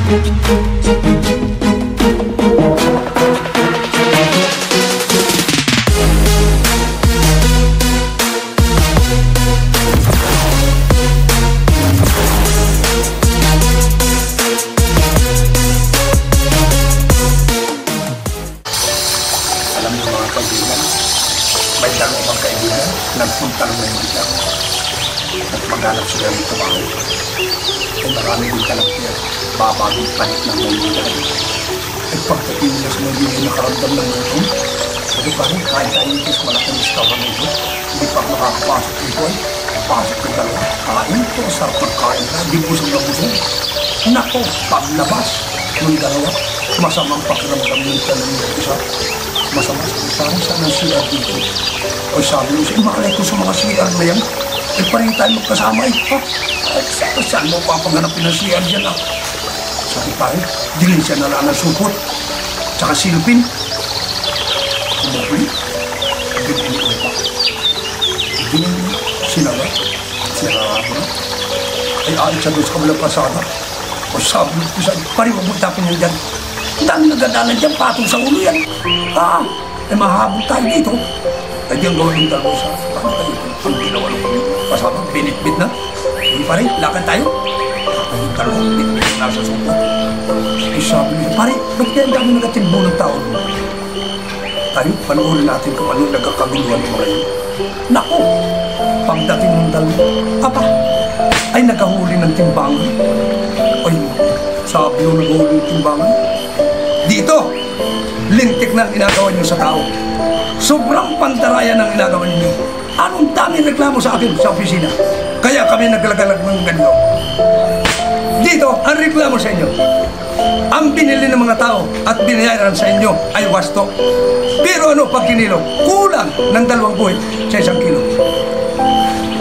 Alam niyo mga kaibigan, may dalawang kaibigan nagpunta ng Maynila at maghanap sila ng trabaho. Ay marami din kalapir, babagong palit ng Maynila. At pagdating nila sa Maynila nakaramdam ng mundo, sabi pa rin, kahit tayo ito sa malaking restaurant nito, hindi pa makakapasok dito ay pasok ng dalawa. Kain ito, sarap ng kain na, di busog na busog. Nako, paglabas ng dalawa, masamang pakiramdam nito ng isa. Masama parang saan ang CR dito. O sabi mo siya, makalay ko sa mga CR na yan. Eh parin tayo magkasama eh. Ha? Saan mo papaganapin ang CR dyan ah? Sabi pa rin, dilin siya na lang ang supot. Tsaka silpin. Kumapin. Dilin ko pa. Dilin sinaga. Sinaga na. Ay alit siya doon sa kabilang pasada. O sabi mo siya, parin mo tapin yan dyan. Ang dami nagdadalan dyan, patong sa ulo yan. Ah, eh mahabol tayo dito. Ay di ang gawin ng dalawa sa paano tayo ito? Ang ginawa ng ulo. Pasama, binit-bit na. Hindi pa rin, lakad tayo. Ay yung dalawang binit-bit nasa suko. Eh sabi niya, pare, ba't kaya ang dami nagatimbo ng tao? Tayo, panoorin natin kung ano nagkakaguluhan ng mga yun. Naku, pagdating ng dalawa, apa, ay nagkahuli ng timbangan. Ay, sabi yung nagahuli ng timbangan. Dito, lintik na ang ginagawa niyo sa tao. Sobrang pantaraya ng ginagawa niyo. Anong daming reklamo sa akin sa opisina? Kaya kami naglagalag ng ganito. Dito, ang reklamo sa inyo. Ang binili ng mga tao at binayaran sa inyo ay wasto. Pero ano pag kinilo? Kulang ng 2 buhay sa 1 kilo.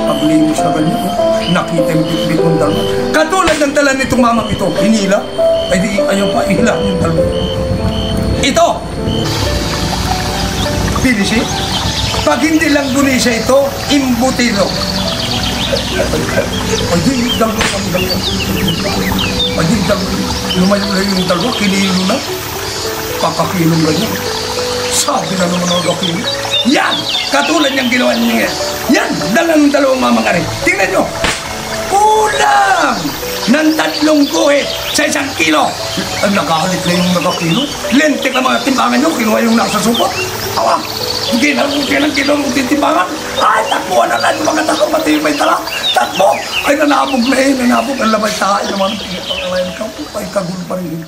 Paglimos na ganyan, nakita yung bitbit ng dalawa. Katulad ng dala nitong mamang ito, hinila. Ay di ayaw pa, ihila yung dalawa. Ito! Pinisi. Pag hindi lang gunisa ito, imbutilo. Ay di, dalawa kami dalawa. Ay di, lumayo na yung dalawa, kinilo na. Pakakilong ganyan. Sabi na naman ang kakilo. Yan! Katulad niyang ginawa niya. Yan! Dala ng 2 mamang ari. Tingnan nyo! Kulang ng 3 guhit sa 1 kilo. Ang nakahalit na yung nakakilo. Lentik na mga timbangan nyo, kinuha yung nasa supot. Awa, hindi na ng kilo ng timbangan. Ay, takbuhan na lang yung mga tao, pati yung may tala. Takbo! Ay, nanabog na nanabog. Ang labay tayo naman. Ay, kagulo pa rin.